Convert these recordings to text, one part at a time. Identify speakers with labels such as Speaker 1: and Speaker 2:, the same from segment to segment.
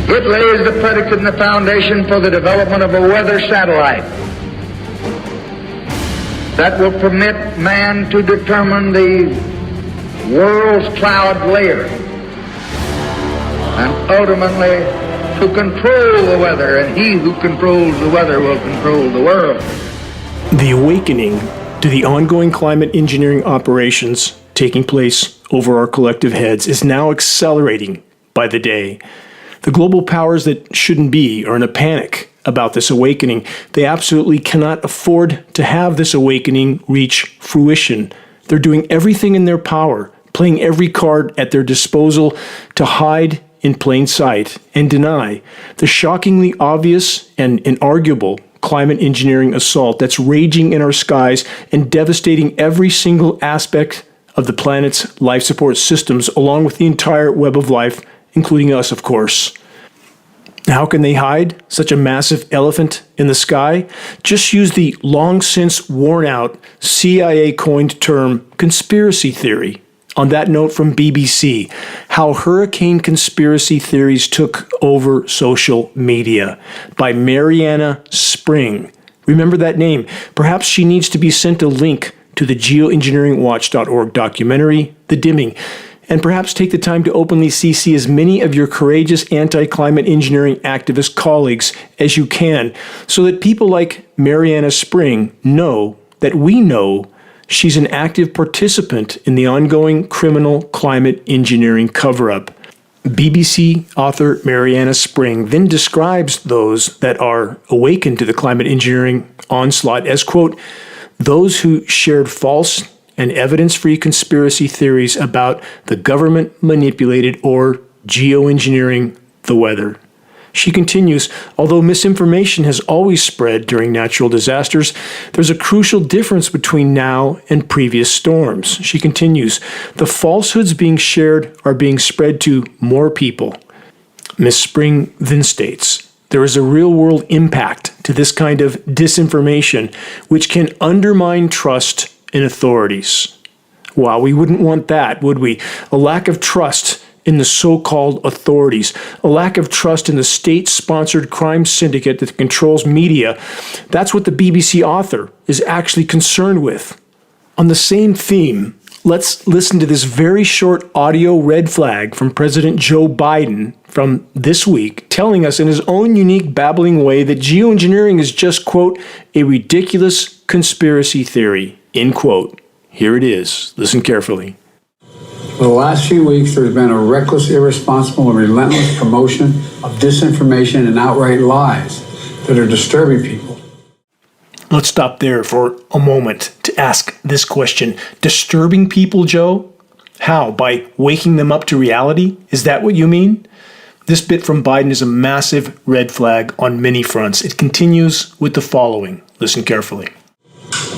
Speaker 1: It lays the predicate and the foundation for the development of a weather satellite that will permit man to determine the world's cloud layer and ultimately to control the weather, and he who controls the weather will control the world.
Speaker 2: The awakening to the ongoing climate engineering operations taking place over our collective heads is now accelerating by the day. The global powers that shouldn't be are in a panic about this awakening. They absolutely cannot afford to have this awakening reach fruition. They're doing everything in their power, playing every card at their disposal to hide in plain sight and deny the shockingly obvious and inarguable climate engineering assault that's raging in our skies and devastating every single aspect of the planet's life support systems, along with the entire web of life, including us, of course. How can they hide such a massive elephant in the sky? Just use the long since worn out CIA-coined term conspiracy theory. On that note from BBC, How Hurricane Conspiracy Theories Took Over Social Media by Mariana Spring. Remember that name. Perhaps she needs to be sent a link to the geoengineeringwatch.org documentary, The Dimming, and perhaps take the time to openly CC as many of your courageous anti-climate engineering activist colleagues as you can, so that people like Mariana Spring know that we know she's an active participant in the ongoing criminal climate engineering cover-up. BBC author Mariana Spring then describes those that are awakened to the climate engineering onslaught as, quote, those who shared false and evidence-free conspiracy theories about the government-manipulated or geoengineering the weather. She continues, although misinformation has always spread during natural disasters, there's a crucial difference between now and previous storms. She continues, the falsehoods being shared are being spread to more people. Ms. Spring then states, there is a real-world impact to this kind of disinformation which can undermine trust in authorities. Wow, we wouldn't want that, would we? A lack of trust in the so-called authorities, a lack of trust in the state-sponsored crime syndicate that controls media. That's what the BBC author is actually concerned with. On the same theme, let's listen to this very short audio red flag from President Joe Biden from this week, telling us in his own unique babbling way that geoengineering is just, quote, a ridiculous conspiracy theory, end quote. Here it is. Listen carefully.
Speaker 3: For the last few weeks, there's been a reckless, irresponsible, and relentless promotion of disinformation and outright lies that are disturbing people.
Speaker 2: Let's stop there for a moment to ask this question. Disturbing people, Joe? How? By waking them up to reality? Is that what you mean? This bit from Biden is a massive red flag on many fronts. It continues with the following. Listen carefully.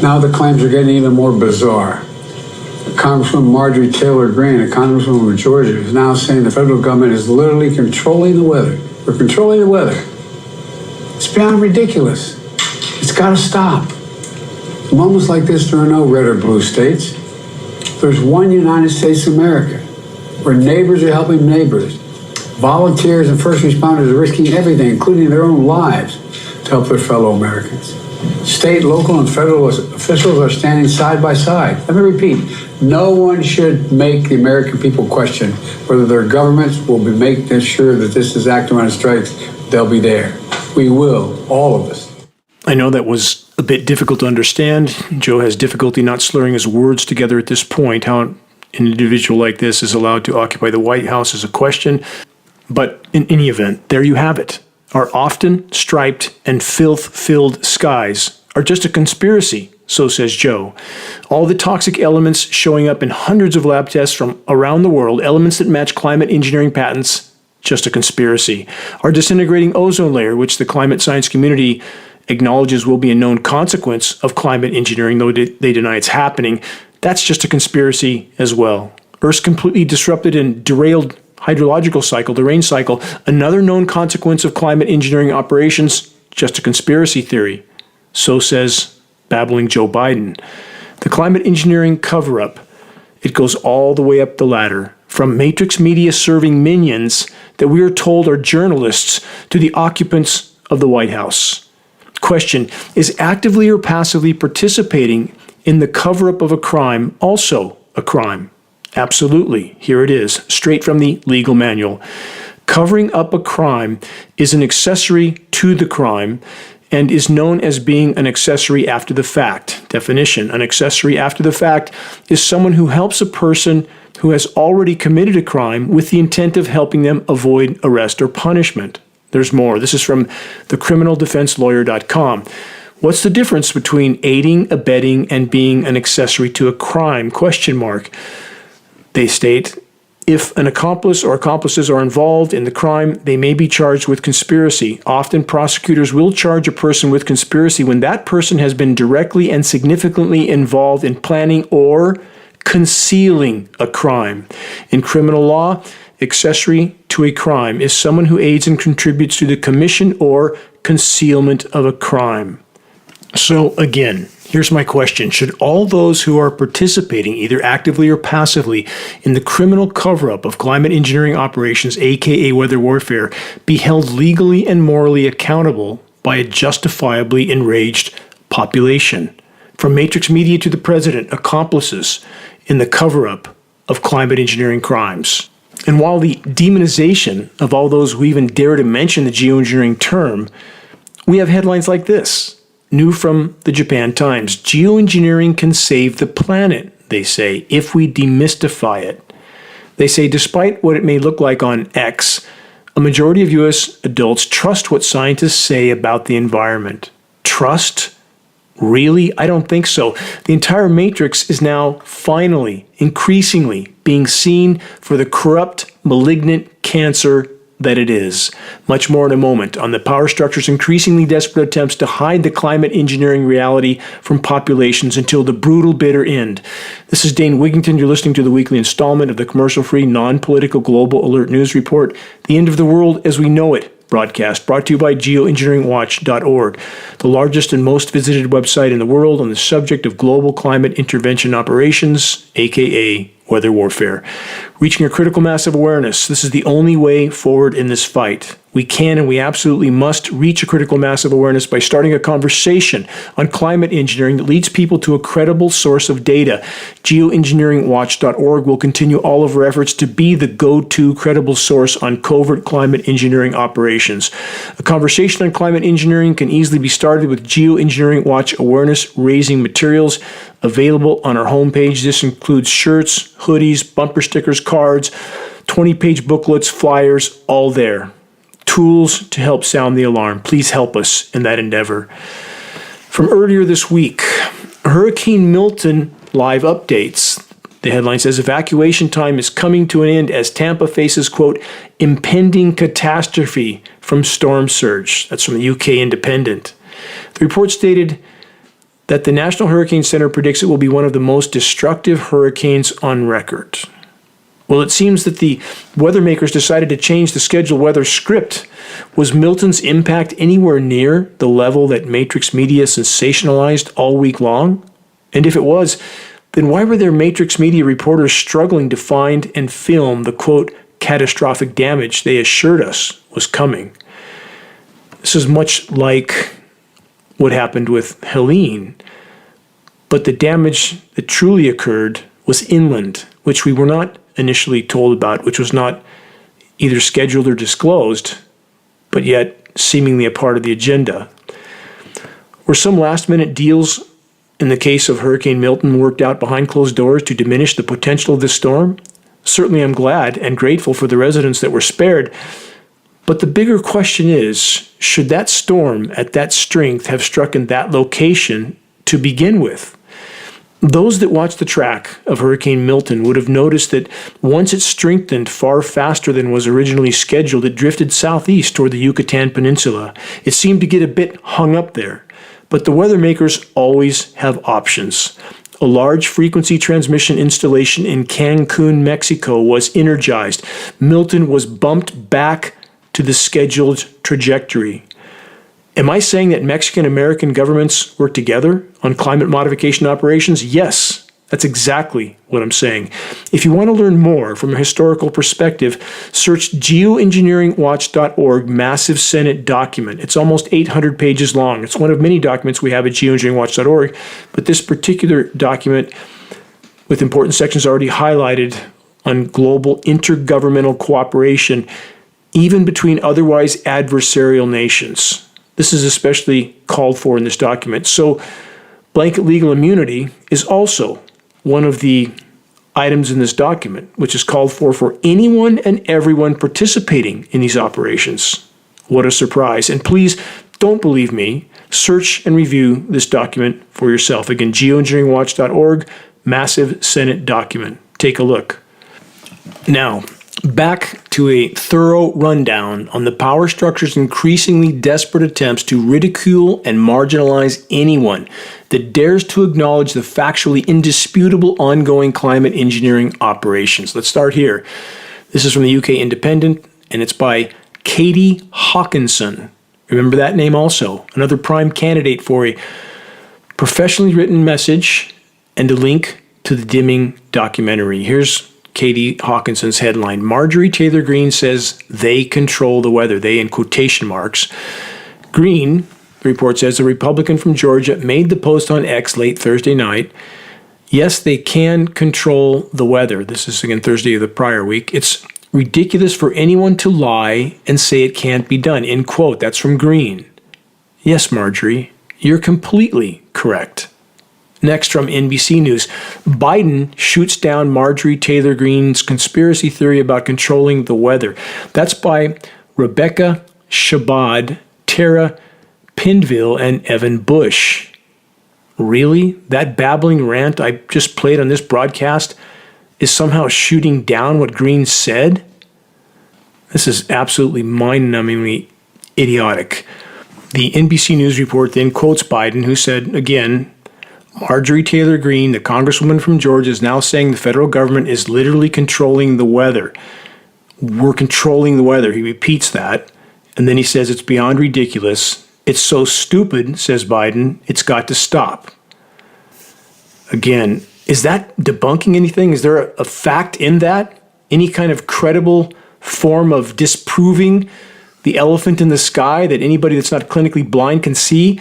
Speaker 3: Now the claims are getting even more bizarre. Congresswoman Marjorie Taylor Greene, a congresswoman of Georgia, is now saying the federal government is literally controlling the weather. We're controlling the weather. It's beyond ridiculous. It's got to stop. In moments like this, there are no red or blue states. There's one United States of America, where neighbors are helping neighbors. Volunteers and first responders are risking everything, including their own lives, to help their fellow Americans. State, local, and federal officials are standing side by side. Let me repeat, no one should make the American people question whether their governments will be making sure that this is acting on strikes. They'll be there. We will, all of us.
Speaker 2: I know that was a bit difficult to understand. Joe has difficulty not slurring his words together at this point. How an individual like this is allowed to occupy the White House is a question. But in any event, there you have it. Our often striped and filth-filled skies are just a conspiracy, so says Joe. All the toxic elements showing up in hundreds of lab tests from around the world, elements that match climate engineering patents, just a conspiracy. Our disintegrating ozone layer, which the climate science community acknowledges will be a known consequence of climate engineering, though they deny it's happening, that's just a conspiracy as well. Earth's completely disrupted and derailed hydrological cycle, the rain cycle, another known consequence of climate engineering operations, just a conspiracy theory. So says babbling Joe Biden. The climate engineering cover-up, it goes all the way up the ladder. from Matrix Media serving minions that we are told are journalists to the occupants of the White House. Question, is actively or passively participating in the cover-up of a crime also a crime? Absolutely. Here it is, straight from the legal manual. Covering up a crime is an accessory to the crime and is known as being an accessory after the fact. Definition, an accessory after the fact is someone who helps a person who has already committed a crime with the intent of helping them avoid arrest or punishment. There's more. This is from thecriminaldefenselawyer.com. What's the difference between aiding, abetting, and being an accessory to a crime? Question mark. They state, if an accomplice or accomplices are involved in the crime, they may be charged with conspiracy. Often prosecutors will charge a person with conspiracy when that person has been directly and significantly involved in planning or concealing a crime. In criminal law, accessory to a crime is someone who aids and contributes to the commission or concealment of a crime. So again, here's my question. Should all those who are participating, either actively or passively, in the criminal cover-up of climate engineering operations, aka weather warfare, be held legally and morally accountable by a justifiably enraged population? From Matrix Media to the president, accomplices in the cover-up of climate engineering crimes. And while the demonization of all those who even dare to mention the geoengineering term, we have headlines like this. New from the Japan Times, geoengineering can save the planet, they say, if we demystify it. They say despite what it may look like on X, a majority of U.S. adults trust what scientists say about the environment. Trust? Really? I don't think so. The entire matrix is now finally, increasingly being seen for the corrupt, malignant cancer that it is. Much more in a moment on the power structure's increasingly desperate attempts to hide the climate engineering reality from populations until the brutal bitter end. This is Dane Wigington. You're listening to the weekly installment of the commercial-free, non-political Global Alert News Report, The End of the World as We Know It broadcast, brought to you by Geoengineeringwatch.org, the largest and most visited website in the world on the subject of global climate intervention operations, aka weather warfare. Reaching a critical mass of awareness. This is the only way forward in this fight. We can and we absolutely must reach a critical mass of awareness by starting a conversation on climate engineering that leads people to a credible source of data. Geoengineeringwatch.org will continue all of our efforts to be the go-to credible source on covert climate engineering operations. A conversation on climate engineering can easily be started with Geoengineering Watch awareness-raising materials available on our homepage. This includes shirts, hoodies, bumper stickers, cards, 20-page booklets, flyers, all there. Tools to help sound the alarm. Please help us in that endeavor. From earlier this week, Hurricane Milton live updates. The headline says, evacuation time is coming to an end as Tampa faces, quote, impending catastrophe from storm surge. That's from the UK Independent. The report stated that the National Hurricane Center predicts it will be one of the most destructive hurricanes on record. Well, it seems that the weather makers decided to change the scheduled weather script. Was Milton's impact anywhere near the level that Matrix Media sensationalized all week long? And if it was, then why were their Matrix Media reporters struggling to find and film the, quote, catastrophic damage they assured us was coming? This is much like what happened with Helene, but the damage that truly occurred was inland, which we were not initially told about, which was not either scheduled or disclosed, but yet seemingly a part of the agenda. Were some last-minute deals in the case of Hurricane Milton worked out behind closed doors to diminish the potential of this storm? Certainly I'm glad and grateful for the residents that were spared, but the bigger question is, should that storm at that strength have struck in that location to begin with? Those that watched the track of Hurricane Milton would have noticed that once it strengthened far faster than was originally scheduled, it drifted southeast toward the Yucatan Peninsula. It seemed to get a bit hung up there. But the weather makers always have options. A large frequency transmission installation in Cancun, Mexico was energized. Milton was bumped back to the scheduled trajectory. Am I saying that Mexican-American governments work together on climate modification operations? Yes, That's exactly what I'm saying. If you want to learn more from a historical perspective, search geoengineeringwatch.org massive Senate document. It's almost 800 pages long. It's one of many documents we have at geoengineeringwatch.org, but this particular document with important sections already highlighted on global intergovernmental cooperation, even between otherwise adversarial nations. This is especially called for in this document. So blanket legal immunity is also one of the items in this document, which is called for anyone and everyone participating in these operations. What a surprise. And please don't believe me. Search and review this document for yourself. Again, geoengineeringwatch.org, massive Senate document. Take a look. Now, back to a thorough rundown on the power structure's increasingly desperate attempts to ridicule and marginalize anyone that dares to acknowledge the factually indisputable ongoing climate engineering operations. Let's start here. This is from the UK Independent, and it's by Katie Hawkinson. Remember that name also. Another prime candidate for a professionally written message and a link to the dimming documentary. Here's Katie Hawkinson's headline. Marjorie Taylor Greene says they control the weather. They in quotation marks. Greene, the report says, a Republican from Georgia, made the post on X late Thursday night. Yes, they can control the weather. This is, again, Thursday of the prior week. It's ridiculous for anyone to lie and say it can't be done. End quote. That's from Greene. Yes, Marjorie, you're completely correct. Next, from NBC News, Biden shoots down Marjorie Taylor Greene's conspiracy theory about controlling the weather. That's by Rebecca Shabbat, Tara Pindville, and Evan Bush. Really? That babbling rant I just played on this broadcast is somehow shooting down what Greene said? This is absolutely mind-numbingly idiotic. The NBC News report then quotes Biden, who said, again, Marjorie Taylor Greene, the congresswoman from Georgia, is now saying the federal government is literally controlling the weather. We're controlling the weather. He repeats that. And then he says it's beyond ridiculous. It's so stupid, says Biden, it's got to stop. Again, is that debunking anything? Is there a fact in that? Any kind of credible form of disproving the elephant in the sky that anybody that's not clinically blind can see?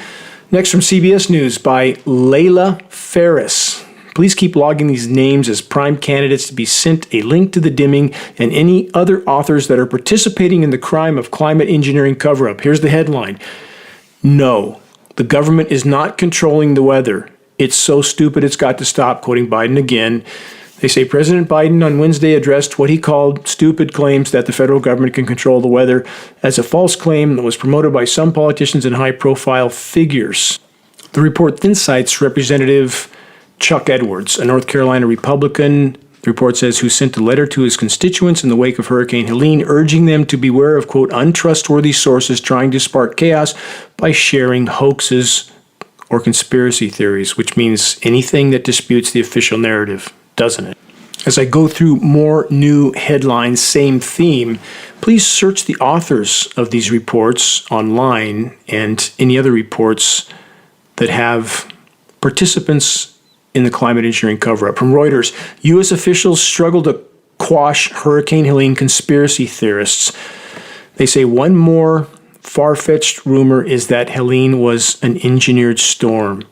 Speaker 2: Next, from CBS News by Layla Ferris. Please keep logging these names as prime candidates to be sent a link to the dimming and any other authors that are participating in the crime of climate engineering cover-up. Here's the headline. No, the government is not controlling the weather. It's so stupid it's got to stop, quoting Biden again. They say President Biden on Wednesday addressed what he called stupid claims that the federal government can control the weather as a false claim that was promoted by some politicians and high-profile figures. The report then cites Representative Chuck Edwards, a North Carolina Republican, the report says, who sent a letter to his constituents in the wake of Hurricane Helene, urging them to beware of, quote, untrustworthy sources trying to spark chaos by sharing hoaxes or conspiracy theories, which means anything that disputes the official narrative, doesn't it? As I go through more new headlines, same theme, please search the authors of these reports online and any other reports that have participants in the climate engineering cover-up. From Reuters, U.S. officials struggle to quash Hurricane Helene conspiracy theorists. They say one more far-fetched rumor is that Helene was an engineered storm.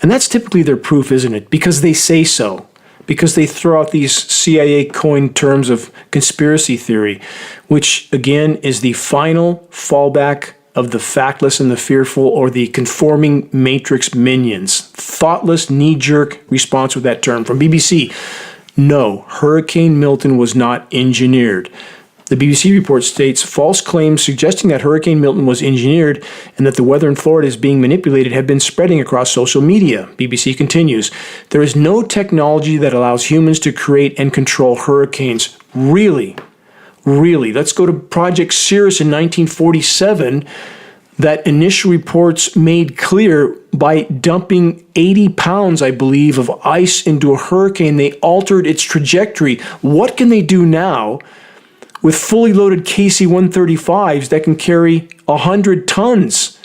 Speaker 2: And that's typically their proof, isn't it? Because they say so. Because they throw out these CIA-coined terms of conspiracy theory, which, again, is the final fallback of the factless and the fearful, or the conforming matrix minions. Thoughtless, knee-jerk response with that term. From BBC, no, Hurricane Milton was not engineered. The BBC report states false claims suggesting that Hurricane Milton was engineered and that the weather in Florida is being manipulated have been spreading across social media. BBC continues, there is no technology that allows humans to create and control hurricanes. Really? Let's go to Project Cirrus in 1947 that initial reports made clear by dumping 80 pounds, I believe, of ice into a hurricane. They altered its trajectory. What can they do now with fully loaded KC-135s that can carry 100 tons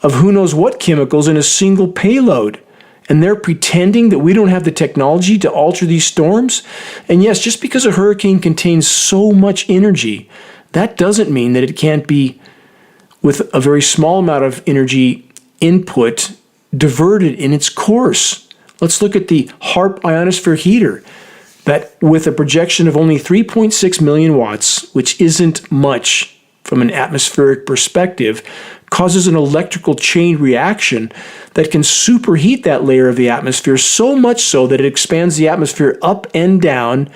Speaker 2: of who knows what chemicals in a single payload? And they're pretending that we don't have the technology to alter these storms? And yes, just because a hurricane contains so much energy, that doesn't mean that it can't be, with a very small amount of energy input, diverted in its course. Let's look at the HAARP ionosphere heater, that with a projection of only 3.6 million watts, which isn't much from an atmospheric perspective, causes an electrical chain reaction that can superheat that layer of the atmosphere, so much so that it expands the atmosphere up and down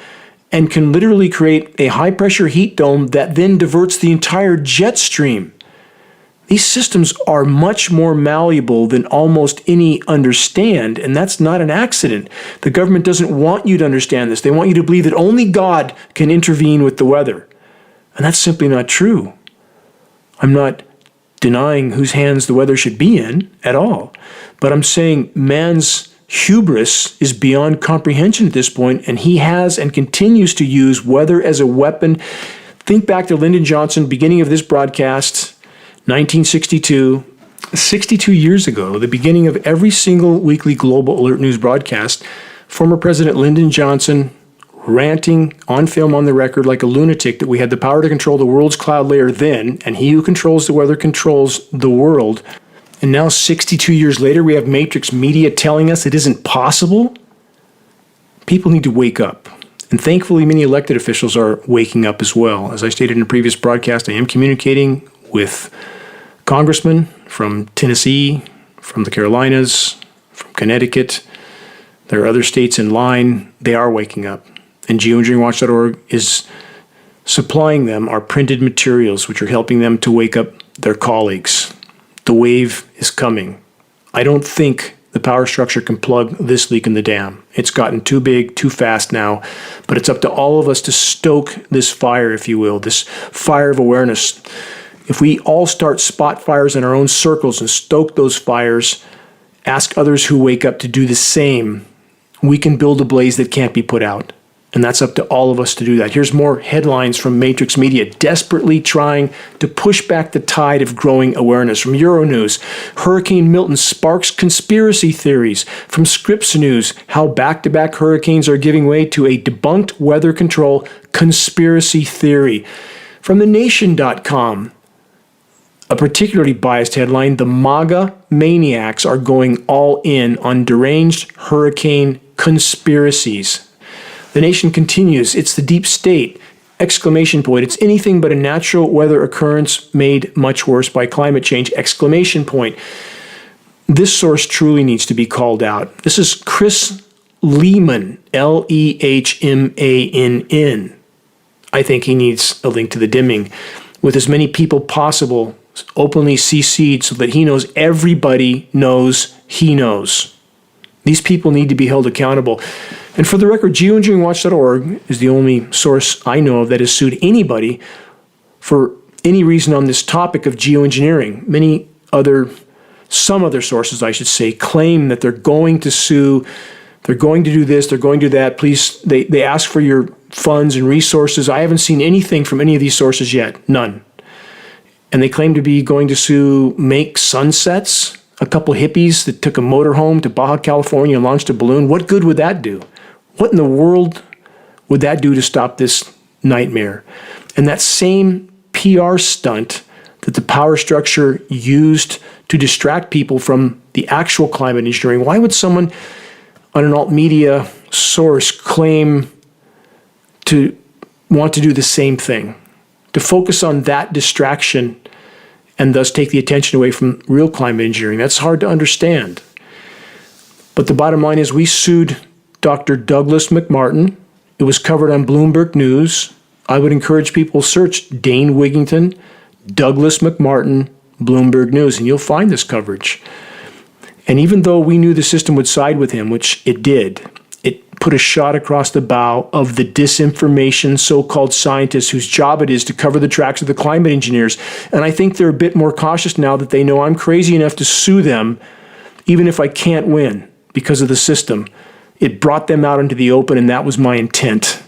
Speaker 2: and can literally create a high-pressure heat dome that then diverts the entire jet stream. These systems are much more malleable than almost any understand, and that's not an accident. The government doesn't want you to understand this. They want you to believe that only God can intervene with the weather. And that's simply not true. I'm not denying whose hands the weather should be in at all, but I'm saying man's hubris is beyond comprehension at this point, and he has and continues to use weather as a weapon. Think back to Lyndon Johnson, beginning of this broadcast, 1962, 62 years ago, the beginning of every single weekly Global Alert News broadcast, former President Lyndon Johnson ranting on film on the record like a lunatic that we had the power to control the world's cloud layer then, and he who controls the weather controls the world. And now 62 years later, we have Matrix Media telling us it isn't possible. People need to wake up. And thankfully, many elected officials are waking up as well. As I stated in a previous broadcast, I am communicating with congressmen from Tennessee, from the Carolinas, from Connecticut. There are other states in line. They are waking up. And geoengineeringwatch.org is supplying them our printed materials, which are helping them to wake up their colleagues. The wave is coming. I don't think the power structure can plug this leak in the dam. It's gotten too big, too fast now, but it's up to all of us to stoke this fire, if you will, this fire of awareness. If we all start spot fires in our own circles and stoke those fires, ask others who wake up to do the same, we can build a blaze that can't be put out. And that's up to all of us to do that. Here's more headlines from Matrix Media, desperately trying to push back the tide of growing awareness. From Euronews, Hurricane Milton sparks conspiracy theories. From Scripps News, how back-to-back hurricanes are giving way to a debunked weather control conspiracy theory. From thenation.com, a particularly biased headline, the MAGA maniacs are going all in on deranged hurricane conspiracies. The Nation continues, it's the deep state, exclamation point. It's anything but a natural weather occurrence made much worse by climate change, exclamation point. This source truly needs to be called out. This is Chris Lehman, Lehmann. I think he needs a link to the dimming with as many people possible openly CC'd so that he knows everybody knows he knows. These people need to be held accountable. And for the record, geoengineeringwatch.org is the only source I know of that has sued anybody for any reason on this topic of geoengineering. Some other sources, I should say, claim that they're going to sue, they're going to do this, they're going to do that. Please, they ask for your funds and resources. I haven't seen anything from any of these sources yet, none. And they claim to be going to sue Make Sunsets, a couple hippies that took a motorhome to Baja California and launched a balloon. What good would that do? What in the world would that do to stop this nightmare? And that same PR stunt that the power structure used to distract people from the actual climate engineering, why would someone on an alt media source claim to want to do the same thing? To focus on that distraction and thus take the attention away from real climate engineering. That's hard to understand. But the bottom line is we sued Dr. Douglas McMartin. It was covered on Bloomberg News. I would encourage people to search Dane Wigington, Douglas McMartin, Bloomberg News, and you'll find this coverage. And even though we knew the system would side with him, which it did, it put a shot across the bow of the disinformation so-called scientists whose job it is to cover the tracks of the climate engineers. And I think they're a bit more cautious now that they know I'm crazy enough to sue them, even if I can't win because of the system. It brought them out into the open, and that was my intent.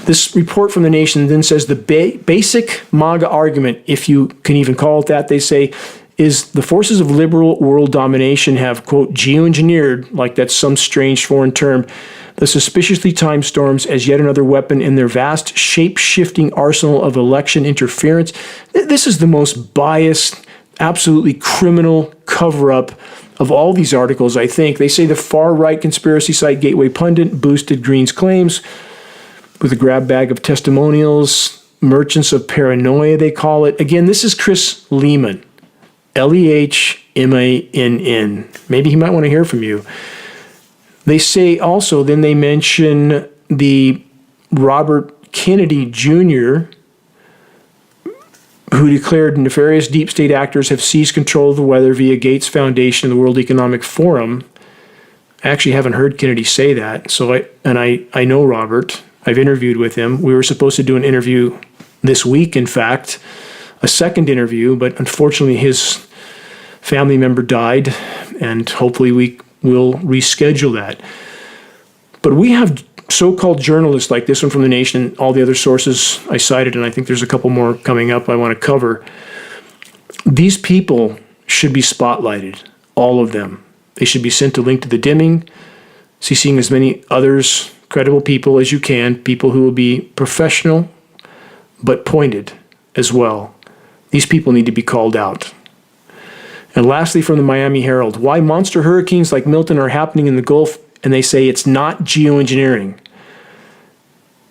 Speaker 2: This report from The Nation then says the basic MAGA argument, if you can even call it that, they say, is the forces of liberal world domination have, quote, geoengineered, like that's some strange foreign term, the suspiciously timed storms as yet another weapon in their vast shape-shifting arsenal of election interference. This is the most biased, absolutely criminal cover-up of all these articles, I think. They say the far-right conspiracy site Gateway Pundit boosted Green's claims with a grab bag of testimonials, merchants of paranoia, they call it. Again, this is Chris Lehman, Lehmann. Maybe he might want to hear from you. They say also, then they mention the Robert Kennedy Jr., who declared nefarious deep state actors have seized control of the weather via Gates Foundation and the World Economic Forum. I actually haven't heard Kennedy say that. I know Robert. I've interviewed with him. We were supposed to do an interview this week, in fact, a second interview, but unfortunately his family member died, and hopefully we will reschedule that. But we have so-called journalists like this one from The Nation and all the other sources I cited, and I think there's a couple more coming up I want to cover. These people should be spotlighted, all of them. They should be sent a link to the Dimming, seeing as many others, credible people as you can, people who will be professional but pointed as well. These people need to be called out. And lastly, from the Miami Herald, why monster hurricanes like Milton are happening in the Gulf, and they say it's not geoengineering.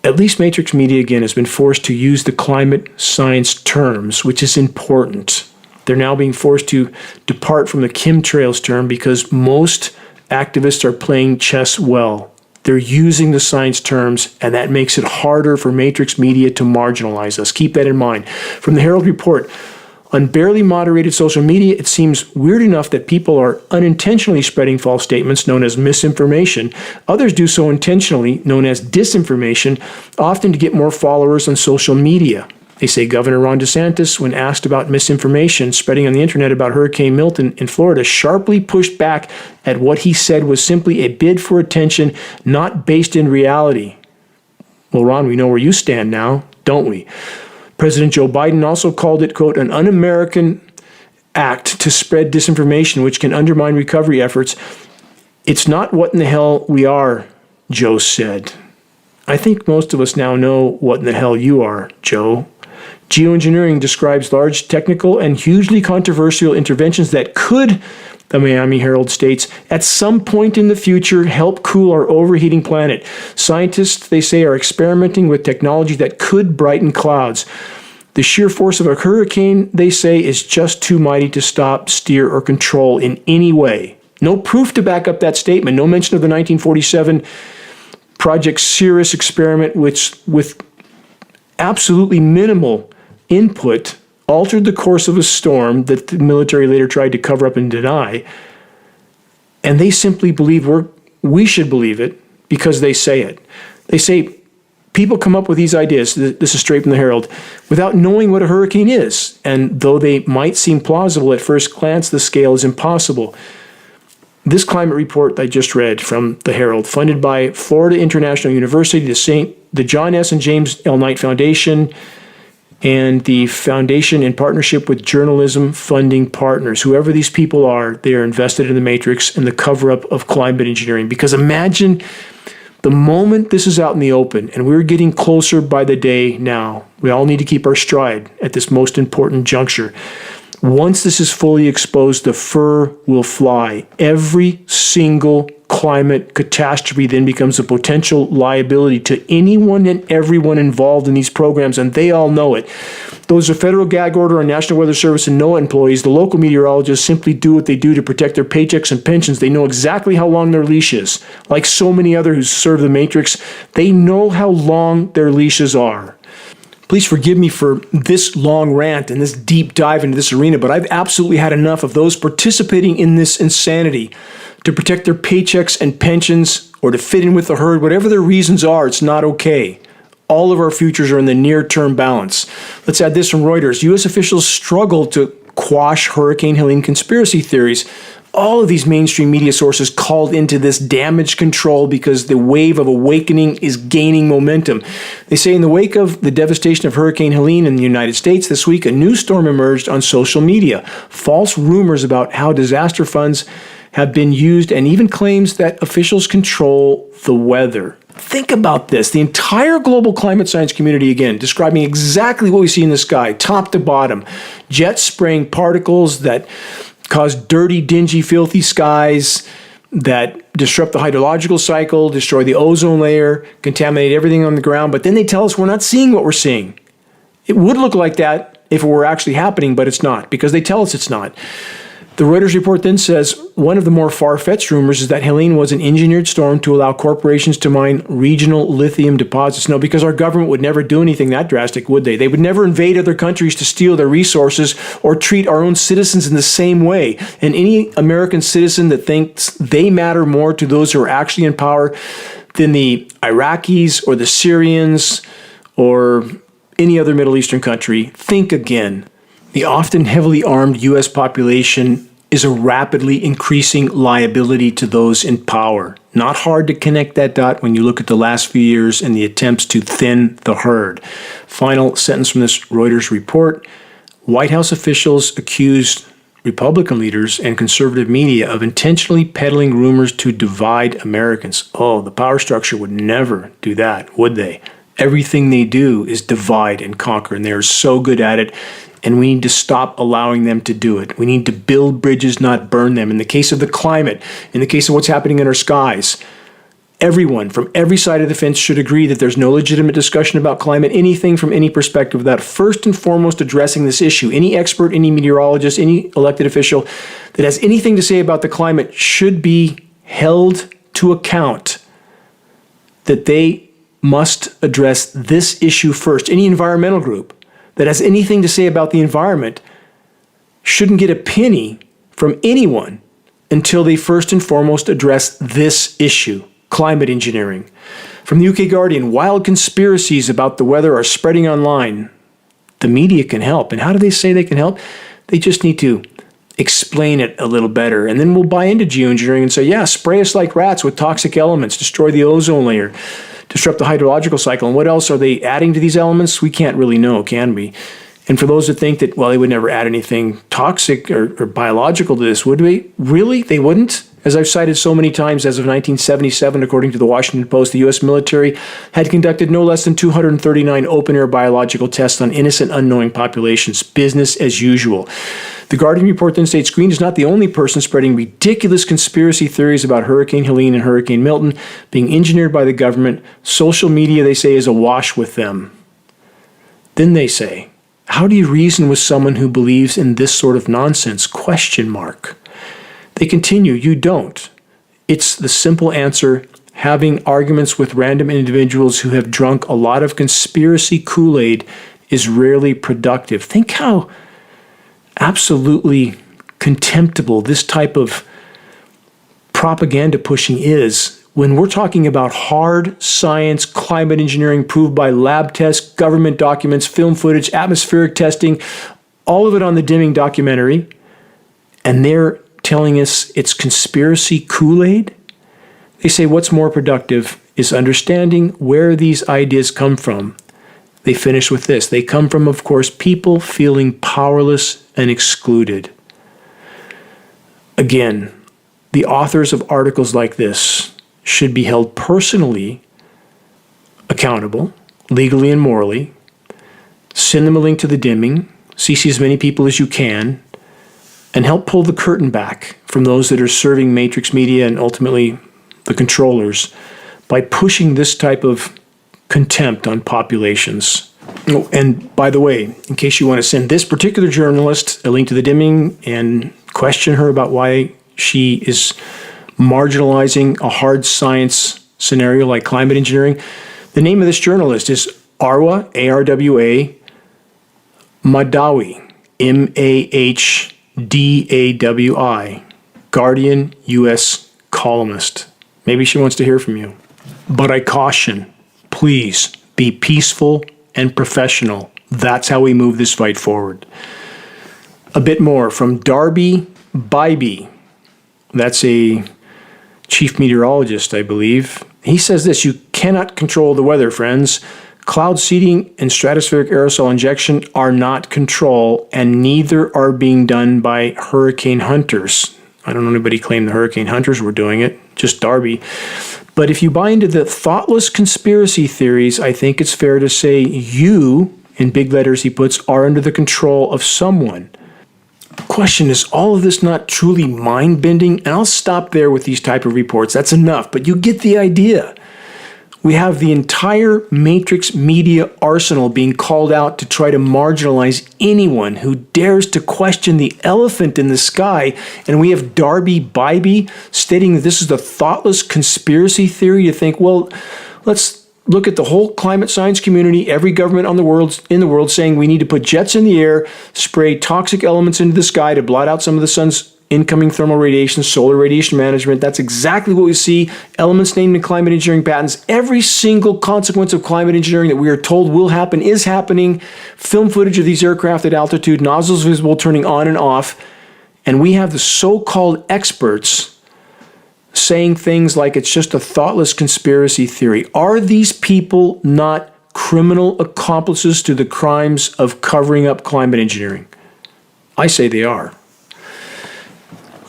Speaker 2: At least Matrix Media, again, has been forced to use the climate science terms, which is important. They're now being forced to depart from the chemtrails term because most activists are playing chess well. They're using the science terms, and that makes it harder for Matrix Media to marginalize us. Keep that in mind. From the Herald Report, on barely moderated social media, it seems weird enough that people are unintentionally spreading false statements known as misinformation. Others do so intentionally, known as disinformation, often to get more followers on social media. They say Governor Ron DeSantis, when asked about misinformation spreading on the internet about Hurricane Milton in Florida, sharply pushed back at what he said was simply a bid for attention, not based in reality. Well, Ron, we know where you stand now, don't we? President Joe Biden also called it, quote, an un-American act to spread disinformation which can undermine recovery efforts. It's not what in the hell we are, Joe said. I think most of us now know what in the hell you are, Joe. Geoengineering describes large technical and hugely controversial interventions that could, the Miami Herald states, at some point in the future help cool our overheating planet. Scientists, they say, are experimenting with technology that could brighten clouds. The sheer force of a hurricane, they say, is just too mighty to stop, steer, or control in any way. No proof to back up that statement. No mention of the 1947 Project Cirrus experiment, which, with absolutely minimal input, altered the course of a storm that the military later tried to cover up and deny. And they simply believe we should believe it because they say it. They say people come up with these ideas, this is straight from the Herald, without knowing what a hurricane is. And though they might seem plausible at first glance, the scale is impossible. This climate report I just read from the Herald, funded by Florida International University, the John S. and James L. Knight Foundation, and the foundation in partnership with journalism funding partners. Whoever these people are, they are invested in the matrix and the cover-up of climate engineering. Because imagine the moment this is out in the open, and we're getting closer by the day now. We all need to keep our stride at this most important juncture. Once this is fully exposed, the fur will fly. Every single climate catastrophe then becomes a potential liability to anyone and everyone involved in these programs, and they all know it. Those are federal gag order and National Weather Service and NOAA employees. The local meteorologists simply do what they do to protect their paychecks and pensions. They know exactly how long their leash is. Like so many others who serve the matrix, they know how long their leashes are. Please forgive me for this long rant and this deep dive into this arena, but I've absolutely had enough of those participating in this insanity to protect their paychecks and pensions or to fit in with the herd. Whatever their reasons are, it's not okay. All of our futures are in the near-term balance. Let's add this from Reuters. U.S. officials struggle to quash Hurricane Helene conspiracy theories. All of these mainstream media sources called into this damage control because the wave of awakening is gaining momentum. They say in the wake of the devastation of Hurricane Helene in the United States this week, a new storm emerged on social media. False rumors about how disaster funds have been used and even claims that officials control the weather. Think about this. The entire global climate science community, again, describing exactly what we see in the sky, top to bottom. Jets spraying particles that cause dirty, dingy, filthy skies that disrupt the hydrological cycle, destroy the ozone layer, contaminate everything on the ground. But then they tell us we're not seeing what we're seeing. It would look like that if it were actually happening, but it's not, because they tell us it's not. The Reuters report then says one of the more far-fetched rumors is that Helene was an engineered storm to allow corporations to mine regional lithium deposits. No, because our government would never do anything that drastic, would they? They would never invade other countries to steal their resources or treat our own citizens in the same way. And any American citizen that thinks they matter more to those who are actually in power than the Iraqis or the Syrians or any other Middle Eastern country, think again. The often heavily armed U.S. population is a rapidly increasing liability to those in power. Not hard to connect that dot when you look at the last few years and the attempts to thin the herd. Final sentence from this Reuters report. White House officials accused Republican leaders and conservative media of intentionally peddling rumors to divide Americans. Oh, the power structure would never do that, would they? Everything they do is divide and conquer, and they're so good at it. And we need to stop allowing them to do it. We need to build bridges, not burn them. In the case of the climate, in the case of what's happening in our skies, everyone from every side of the fence should agree that there's no legitimate discussion about climate, anything from any perspective, without first and foremost addressing this issue. Any expert, any meteorologist, any elected official that has anything to say about the climate should be held to account that they must address this issue first. Any environmental group that has anything to say about the environment shouldn't get a penny from anyone until they first and foremost address this issue, climate engineering. From the UK Guardian, wild conspiracies about the weather are spreading online. The media can help. And how do they say they can help? They just need to explain it a little better. And then we'll buy into geoengineering and say, yeah, spray us like rats with toxic elements, destroy the ozone layer, disrupt the hydrological cycle. And what else are they adding to these elements? We can't really know, can we? And for those that think that, well, they would never add anything toxic or biological to this, would we? Really? They wouldn't? As I've cited so many times, as of 1977, according to the Washington Post, the U.S. military had conducted no less than 239 open-air biological tests on innocent, unknowing populations. Business as usual. The Guardian report then states Green is not the only person spreading ridiculous conspiracy theories about Hurricane Helene and Hurricane Milton being engineered by the government. Social media, they say, is awash with them. Then they say, how do you reason with someone who believes in this sort of nonsense? ? They continue, you don't. It's the simple answer. Having arguments with random individuals who have drunk a lot of conspiracy Kool-Aid is rarely productive. Think how absolutely contemptible this type of propaganda pushing is when we're talking about hard science, climate engineering proved by lab tests, government documents, film footage, atmospheric testing, all of it on the Dimming documentary, and they're telling us it's conspiracy Kool-Aid? They say what's more productive is understanding where these ideas come from. They finish with this. They come from, of course, people feeling powerless and excluded. Again, the authors of articles like this should be held personally accountable, legally and morally. Send them a link to the Dimming, CC as many people as you can, and help pull the curtain back from those that are serving matrix media and ultimately the controllers by pushing this type of contempt on populations. Oh, and by the way, in case you want to send this particular journalist a link to the Dimming and question her about why she is marginalizing a hard science scenario like climate engineering, the name of this journalist is Arwa, A-R-W-A, Mahdawi, M-A-H-D-A-W-I, Guardian U.S. columnist. Maybe she wants to hear from you. But I caution, please be peaceful and professional. That's how we move this fight forward. A bit more from Darby Bybee. That's a chief meteorologist, I believe. He says this: you cannot control the weather, friends. Cloud seeding and stratospheric aerosol injection are not control, and neither are being done by hurricane hunters. I don't know anybody claim the hurricane hunters were doing it, just Darby. But if you buy into the thoughtless conspiracy theories, I think it's fair to say you, in big letters he puts, are under the control of someone. Question, is all of this not truly mind-bending? And I'll stop there with these type of reports. That's enough, but you get the idea. We have the entire matrix media arsenal being called out to try to marginalize anyone who dares to question the elephant in the sky. And we have Darby Bybee stating that this is the thoughtless conspiracy theory to think, well, let's look at the whole climate science community, every government in the world saying we need to put jets in the air, spray toxic elements into the sky to blot out some of the sun's incoming thermal radiation, solar radiation management. That's exactly what we see. Elements named in climate engineering patents. Every single consequence of climate engineering that we are told will happen is happening. Film footage of these aircraft at altitude, nozzles visible, turning on and off. And we have the so-called experts saying things like it's just a thoughtless conspiracy theory. Are these people not criminal accomplices to the crimes of covering up climate engineering? I say they are.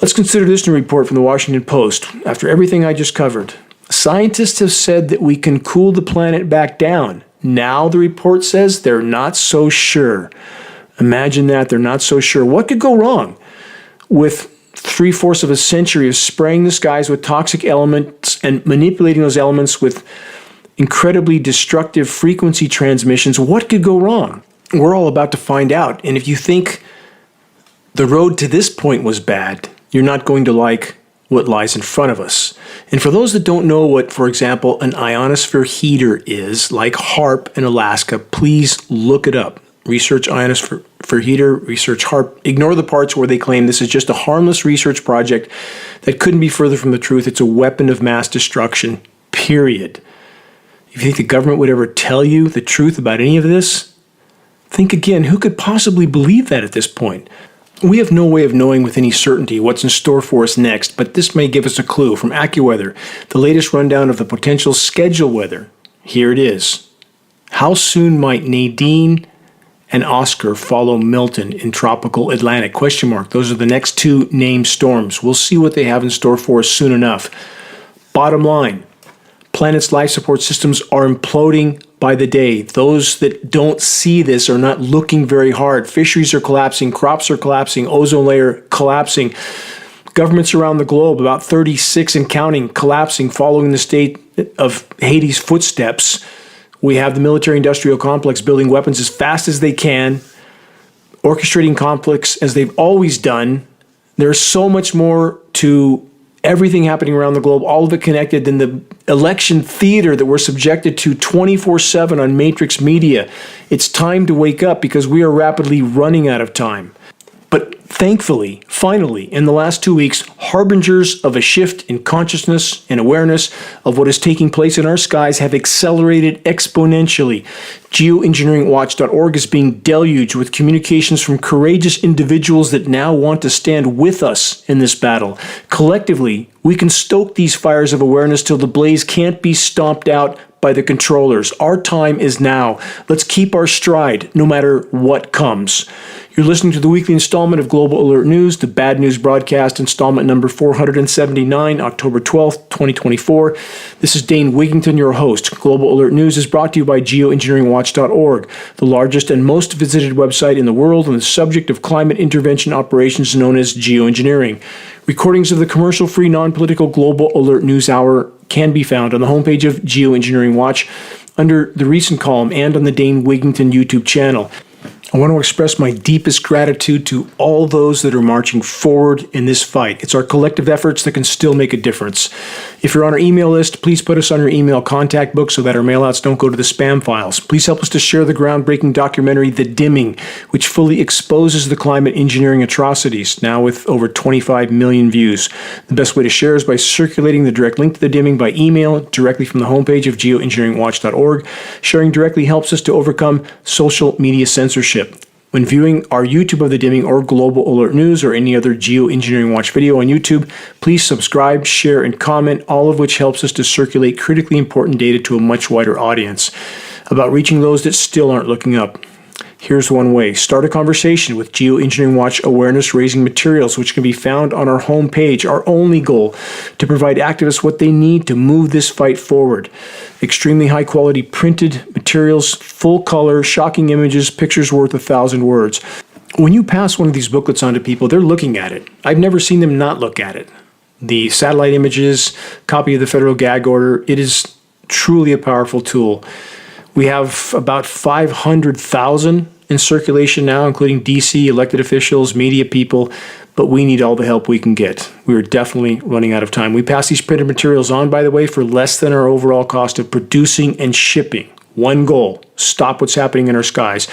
Speaker 2: Let's consider this new report from the Washington Post. After everything I just covered, scientists have said that we can cool the planet back down. Now the report says they're not so sure. Imagine that, they're not so sure. What could go wrong with 3/4 of a century of spraying the skies with toxic elements and manipulating those elements with incredibly destructive frequency transmissions? What could go wrong? We're all about to find out. And if you think the road to this point was bad, you're not going to like what lies in front of us. And for those that don't know what, for example, an ionosphere heater is, like HAARP in Alaska, please look it up. Research ionosphere heater, research HAARP. Ignore the parts where they claim this is just a harmless research project that couldn't be further from the truth. It's a weapon of mass destruction, period. If you think the government would ever tell you the truth about any of this, think again. Who could possibly believe that at this point? We have no way of knowing with any certainty what's in store for us next, but this may give us a clue. From AccuWeather, the latest rundown of the potential schedule weather. Here it is. How soon might Nadine and Oscar follow Milton in tropical Atlantic? ? Those are the next two named storms. We'll see what they have in store for us soon enough. Bottom line, planet's life support systems are imploding by the day. Those that don't see this are not looking very hard. Fisheries are collapsing, crops are collapsing, ozone layer collapsing. Governments around the globe, about 36 and counting, collapsing following the state of Haiti's footsteps. We have the military-industrial complex building weapons as fast as they can, orchestrating conflicts as they've always done. There's so much more to everything happening around the globe, all of it connected, than the election theater that we're subjected to 24/7 on Matrix Media. It's time to wake up because we are rapidly running out of time. But thankfully, finally, in the last 2 weeks, harbingers of a shift in consciousness and awareness of what is taking place in our skies have accelerated exponentially. Geoengineeringwatch.org is being deluged with communications from courageous individuals that now want to stand with us in this battle. Collectively, we can stoke these fires of awareness till the blaze can't be stomped out by the controllers. Our time is now. Let's keep our stride, no matter what comes. You're listening to the weekly installment of Global Alert News, the Bad News Broadcast, installment number 479, October 12th, 2024. This is Dane Wigington, your host. Global Alert News is brought to you by Geoengineeringwatch.org, the largest and most visited website in the world on the subject of climate intervention operations known as geoengineering. Recordings of the commercial-free, non-political Global Alert News Hour can be found on the homepage of Geoengineering Watch under the recent column and on the Dane Wigington YouTube channel. I want to express my deepest gratitude to all those that are marching forward in this fight. It's our collective efforts that can still make a difference. If you're on our email list, please put us on your email contact book so that our mailouts don't go to the spam files. Please help us to share the groundbreaking documentary, The Dimming, which fully exposes the climate engineering atrocities, now with over 25 million views. The best way to share is by circulating the direct link to The Dimming by email directly from the homepage of geoengineeringwatch.org. Sharing directly helps us to overcome social media censorship. When viewing our YouTube of the Dimming or Global Alert News or any other Geoengineering Watch video on YouTube, please subscribe, share, and comment, all of which helps us to circulate critically important data to a much wider audience about reaching those that still aren't looking up. Here's one way. Start a conversation with Geoengineering Watch awareness-raising materials, which can be found on our homepage. Our only goal, to provide activists what they need to move this fight forward. Extremely high-quality printed materials, full color, shocking images, pictures worth 1,000 words. When you pass one of these booklets on to people, they're looking at it. I've never seen them not look at it. The satellite images, copy of the federal gag order, it is truly a powerful tool. We have about 500,000 in circulation now, including DC, elected officials, media people, but we need all the help we can get. We are definitely running out of time. We pass these printed materials on, by the way, for less than our overall cost of producing and shipping. One goal, stop what's happening in our skies.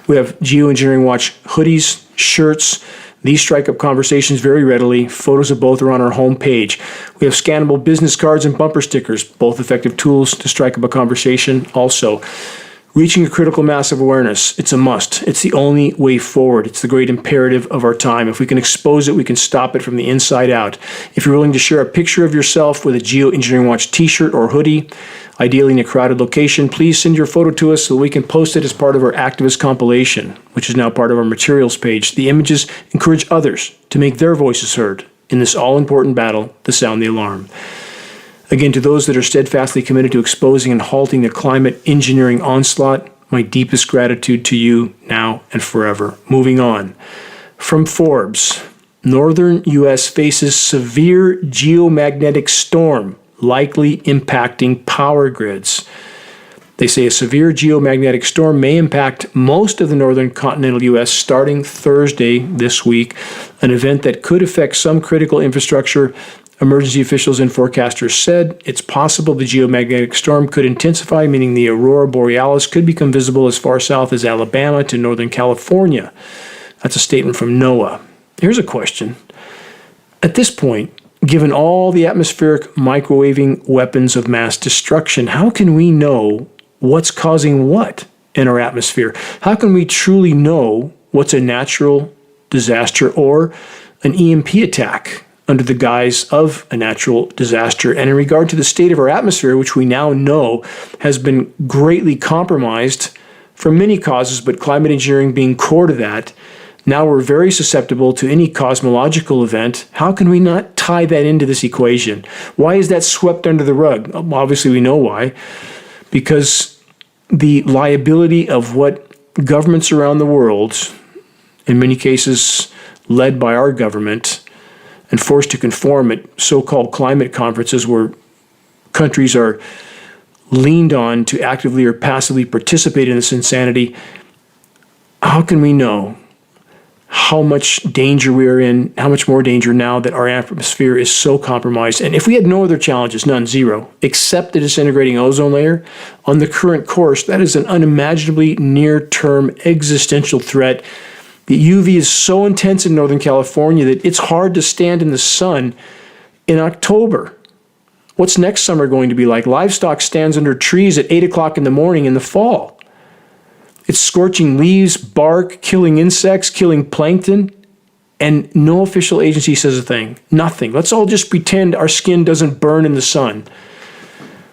Speaker 2: We have Geoengineering Watch hoodies, shirts. These strike up conversations very readily. Photos of both are on our homepage. We have scannable business cards and bumper stickers, both effective tools to strike up a conversation also. Reaching a critical mass of awareness, it's a must. It's the only way forward. It's the great imperative of our time. If we can expose it, we can stop it from the inside out. If you're willing to share a picture of yourself with a Geoengineering Watch t-shirt or hoodie, ideally in a crowded location, please send your photo to us so we can post it as part of our activist compilation, which is now part of our materials page. The images encourage others to make their voices heard in this all-important battle to sound the alarm. Again, to those that are steadfastly committed to exposing and halting the climate engineering onslaught, my deepest gratitude to you now and forever. Moving on. From Forbes, northern U.S. faces severe geomagnetic storm, likely impacting power grids. They say a severe geomagnetic storm may impact most of the northern continental U.S. starting Thursday this week, an event that could affect some critical infrastructure. Emergency officials and forecasters said it's possible the geomagnetic storm could intensify, meaning the aurora borealis could become visible as far south as Alabama to northern California. That's a statement from NOAA. Here's a question. At this point, given all the atmospheric microwaving weapons of mass destruction, how can we know what's causing what in our atmosphere? How can we truly know what's a natural disaster or an EMP attack under the guise of a natural disaster? And in regard to the state of our atmosphere, which we now know has been greatly compromised for many causes, but climate engineering being core to that, now we're very susceptible to any cosmological event. How can we not tie that into this equation? Why is that swept under the rug? Obviously, we know why. Because the liability of what governments around the world, in many cases led by our government, and forced to conform at so-called climate conferences where countries are leaned on to actively or passively participate in this insanity, how can we know how much danger we are in, how much more danger now that our atmosphere is so compromised? And if we had no other challenges, none, zero, except the disintegrating ozone layer, on the current course, that is an unimaginably near-term existential threat. The UV is so intense in Northern California that it's hard to stand in the sun in October. What's next summer going to be like? Livestock stands under trees at 8 o'clock in the morning in the fall. It's scorching leaves, bark, killing insects, killing plankton, and no official agency says a thing. Nothing. Let's all just pretend our skin doesn't burn in the sun.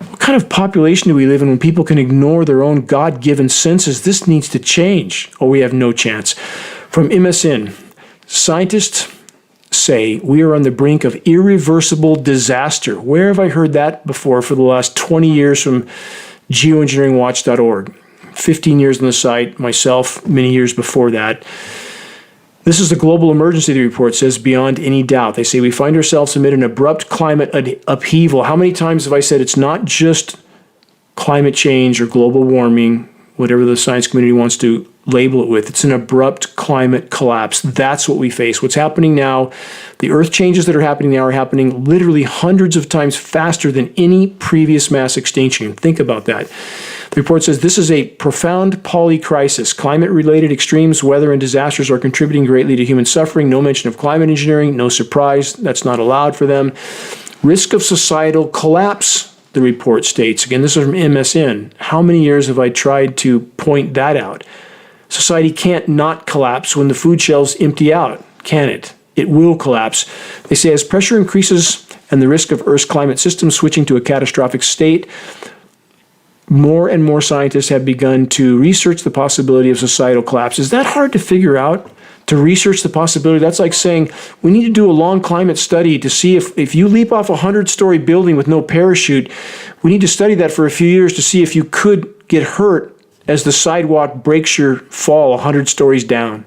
Speaker 2: What kind of population do we live in when people can ignore their own God-given senses? This needs to change, or we have no chance. From MSN, scientists say we are on the brink of irreversible disaster. Where have I heard that before for the last 20 years from geoengineeringwatch.org? 15 years on the site, myself, many years before that. This is the global emergency, the report says, beyond any doubt. They say we find ourselves amid an abrupt climate upheaval. How many times have I said it's not just climate change or global warming, whatever the science community wants to label it with? It's an abrupt climate collapse. That's what we face. What's happening now, the earth changes that are happening now are happening literally hundreds of times faster than any previous mass extinction. Think about that. The report says this is a profound polycrisis. Climate-related extremes, weather, and disasters are contributing greatly to human suffering. No mention of climate engineering. No surprise. That's not allowed for them. Risk of societal collapse, the report states. Again, this is from MSN. How many years have I tried to point that out? Society can't not collapse when the food shelves empty out, can it? It will collapse. They say as pressure increases and the risk of Earth's climate system switching to a catastrophic state, more and more scientists have begun to research the possibility of societal collapse. Is that hard to figure out? To research the possibility? That's like saying we need to do a long climate study to see if you leap off a 100-story building with no parachute, we need to study that for a few years to see if you could get hurt as the sidewalk breaks your fall 100 stories down.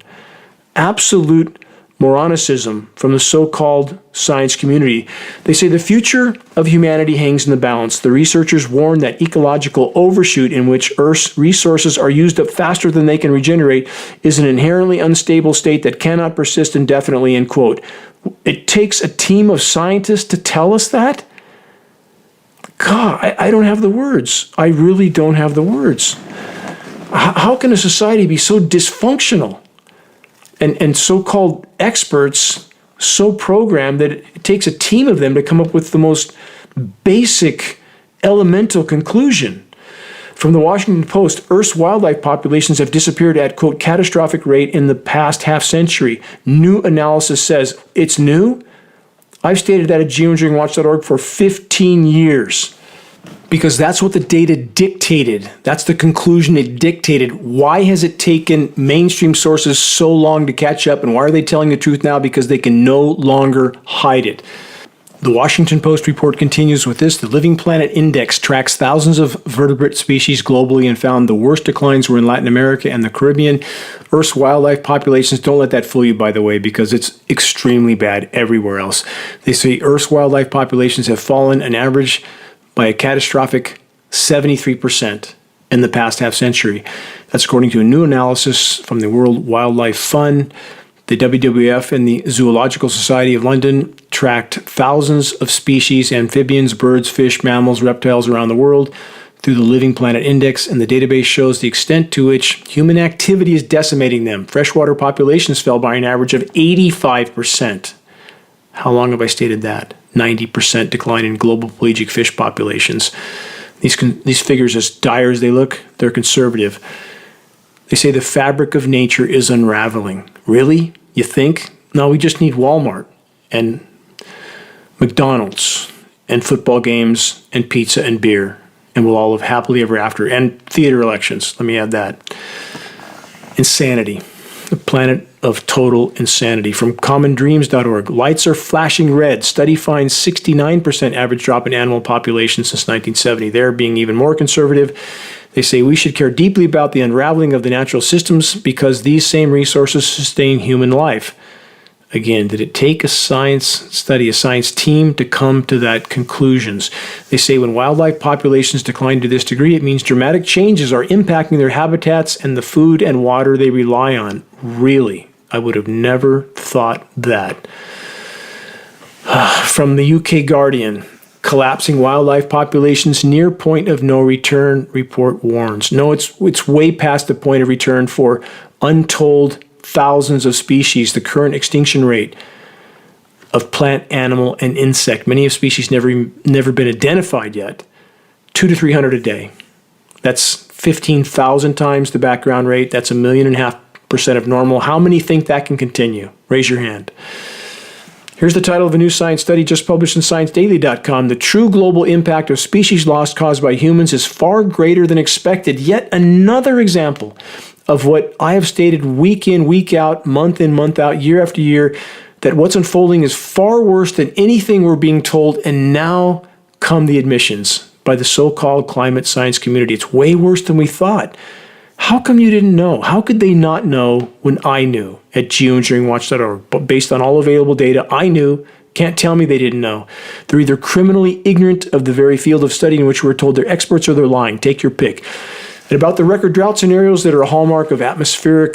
Speaker 2: Absolute moronicism from the so-called science community. They say the future of humanity hangs in the balance. The researchers warn that ecological overshoot in which Earth's resources are used up faster than they can regenerate is an inherently unstable state that cannot persist indefinitely, end quote. It takes a team of scientists to tell us that? God, I don't have the words. I really don't have the words. How can a society be so dysfunctional? And so-called experts so programmed that it takes a team of them to come up with the most basic, elemental conclusion. From the Washington Post, Earth's wildlife populations have disappeared at, quote, catastrophic rate in the past half century. New analysis says, it's new? I've stated that at geoengineeringwatch.org for 15 years. Because that's what the data dictated. That's the conclusion it dictated. Why has it taken mainstream sources so long to catch up, and why are they telling the truth now? Because they can no longer hide it. The Washington Post report continues with this. The Living Planet Index tracks thousands of vertebrate species globally and found the worst declines were in Latin America and the Caribbean. Earth's wildlife populations, don't let that fool you, by the way, because it's extremely bad everywhere else. They say Earth's wildlife populations have fallen an average by a catastrophic 73% in the past half century. That's according to a new analysis from the World Wildlife Fund. The WWF and the Zoological Society of London tracked thousands of species, amphibians, birds, fish, mammals, reptiles around the world through the Living Planet Index, and the database shows the extent to which human activity is decimating them. Freshwater populations fell by an average of 85%. How long have I stated that? 90% decline in global pelagic fish populations. These figures, as dire as they look, they're conservative. They say the fabric of nature is unraveling. Really? You think? No, we just need Walmart and McDonald's and football games and pizza and beer, and we'll all live happily ever after. And theater elections. Let me add that. Insanity. The planet of total insanity. From commondreams.org, lights are flashing red. Study finds 69% average drop in animal population since 1970. They're being even more conservative. They say we should care deeply about the unraveling of the natural systems because these same resources sustain human life. Again, did it take a science study, a science team to come to that conclusions? They say when wildlife populations decline to this degree, it means dramatic changes are impacting their habitats and the food and water they rely on. Really? I would have never thought that. From the UK Guardian, collapsing wildlife populations near point of no return, report warns. No, it's way past the point of return for untold thousands of species. The current extinction rate of plant, animal, and insect, many of species never been identified yet, 200 to 300 a day. That's 15,000 times the background rate. That's 1.5% of normal. How many think that can continue? Raise your hand. Here's the title of a new science study just published in ScienceDaily.com. The true global impact of species loss caused by humans is far greater than expected. Yet another example of what I have stated week in, week out, month in, month out, year after year, that what's unfolding is far worse than anything we're being told, and now come the admissions by the so-called climate science community. It's way worse than we thought. How come you didn't know? How could they not know when I knew at geoengineeringwatch.org? But based on all available data, I knew. Can't tell me they didn't know. They're either criminally ignorant of the very field of study in which we're told they're experts, or they're lying. Take your pick. And about the record drought scenarios that are a hallmark of atmospheric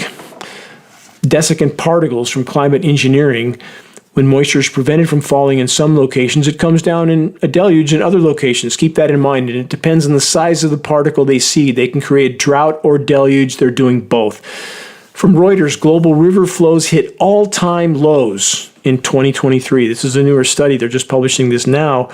Speaker 2: desiccant particles from climate engineering, when moisture is prevented from falling in some locations, it comes down in a deluge in other locations. Keep that in mind. And it depends on the size of the particle they see. They can create drought or deluge. They're doing both. From Reuters, global river flows hit all-time lows in 2023. This is a newer study. They're just publishing this now.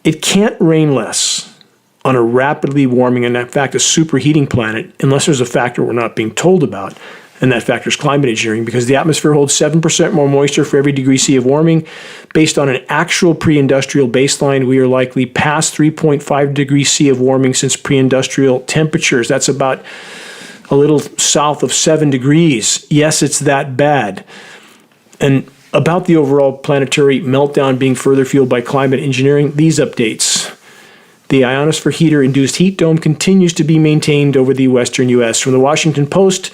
Speaker 2: It can't rain less on a rapidly warming and, in fact, a superheating planet, unless there's a factor we're not being told about, and that factor is climate engineering, because the atmosphere holds 7% more moisture for every degree C of warming. Based on an actual pre-industrial baseline, we are likely past 3.5 degrees C of warming since pre-industrial temperatures. That's about a little south of 7 degrees. Yes, it's that bad. And about the overall planetary meltdown being further fueled by climate engineering, these updates. The ionosphere heater-induced heat dome continues to be maintained over the western U.S. From the Washington Post,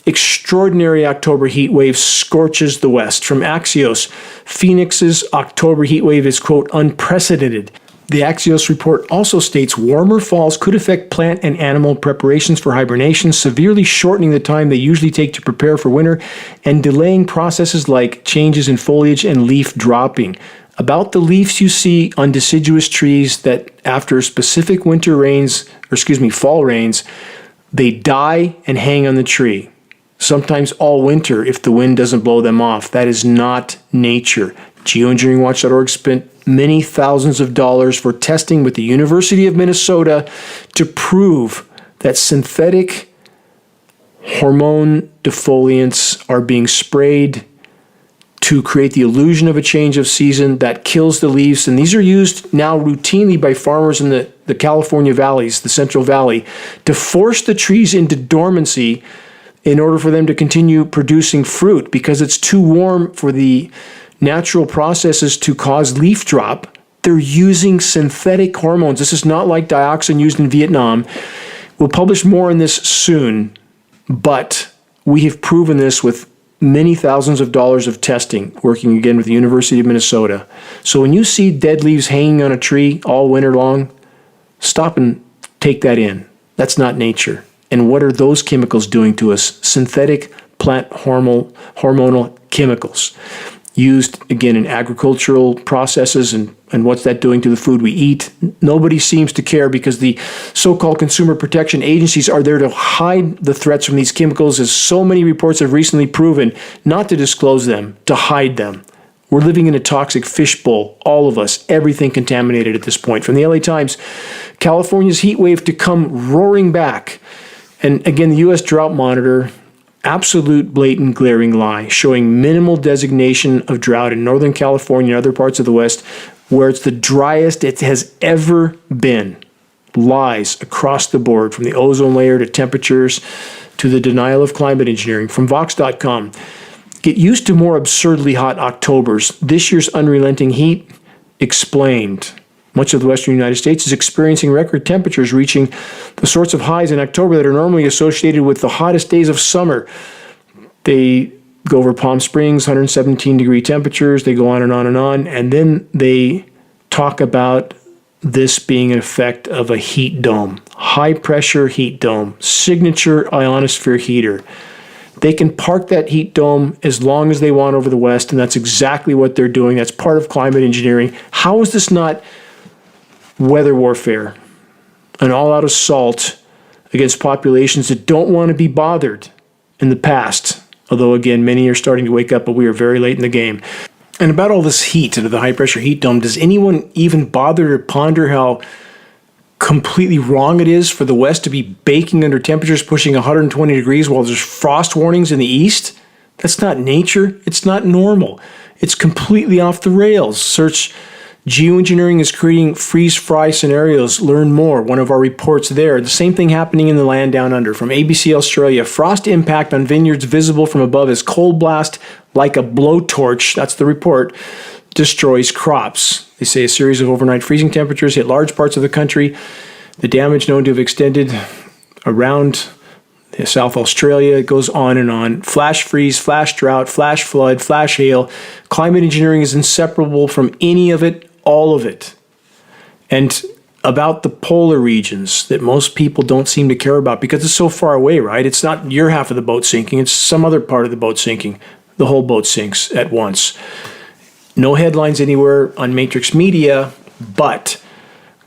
Speaker 2: extraordinary October heat wave scorches the West. From Axios, Phoenix's October heat wave is, quote, unprecedented. The Axios report also states warmer falls could affect plant and animal preparations for hibernation, severely shortening the time they usually take to prepare for winter and delaying processes like changes in foliage and leaf dropping. About the leaves you see on deciduous trees that after specific fall rains, they die and hang on the tree. Sometimes all winter if the wind doesn't blow them off. That is not nature. Geoengineeringwatch.org spent many thousands of dollars for testing with the University of Minnesota to prove that synthetic hormone defoliants are being sprayed to create the illusion of a change of season that kills the leaves. And these are used now routinely by farmers in the California valleys, the Central Valley, to force the trees into dormancy in order for them to continue producing fruit because it's too warm for the natural processes to cause leaf drop. They're using synthetic hormones. This is not like dioxin used in Vietnam. We'll publish more on this soon, but we have proven this with many thousands of dollars of testing, working again with the University of Minnesota. So when you see dead leaves hanging on a tree all winter long, stop and take that in. That's not nature. And what are those chemicals doing to us? Synthetic plant hormonal chemicals used, again, in agricultural processes, and what's that doing to the food we eat? Nobody seems to care because the so-called consumer protection agencies are there to hide the threats from these chemicals, as so many reports have recently proven, not to disclose them, to hide them. We're living in a toxic fishbowl, all of us, everything contaminated at this point. From the LA Times, California's heat wave to come roaring back. And again, the U.S. Drought Monitor, absolute blatant glaring lie, showing minimal designation of drought in Northern California and other parts of the West where it's the driest it has ever been. Lies across the board, from the ozone layer to temperatures to the denial of climate engineering. From Vox.com, get used to more absurdly hot Octobers. This year's unrelenting heat explained. Much of the western United States is experiencing record temperatures, reaching the sorts of highs in October that are normally associated with the hottest days of summer. They go over Palm Springs, 117-degree temperatures. They go on and on and on. And then they talk about this being an effect of a heat dome, high-pressure heat dome, signature ionosphere heater. They can park that heat dome as long as they want over the West, and that's exactly what they're doing. That's part of climate engineering. How is this not weather warfare, an all-out assault against populations that don't want to be bothered in the past? Although, again, many are starting to wake up, but we are very late in the game. And about all this heat into the high-pressure heat dome, does anyone even bother to ponder how completely wrong it is for the West to be baking under temperatures pushing 120 degrees while there's frost warnings in the East? That's not nature. It's not normal. It's completely off the rails. Search Geoengineering is creating freeze-fry scenarios. Learn more. One of our reports there. The same thing happening in the land down under. From ABC Australia, frost impact on vineyards visible from above as cold blast like a blowtorch, that's the report, destroys crops. They say a series of overnight freezing temperatures hit large parts of the country. The damage known to have extended around South Australia. It goes on and on. Flash freeze, flash drought, flash flood, flash hail. Climate engineering is inseparable from any of it, all of it. And about the polar regions that most people don't seem to care about because it's so far away, right? It's not your half of the boat sinking. It's some other part of the boat sinking. The whole boat sinks at once. No headlines anywhere on Matrix Media, but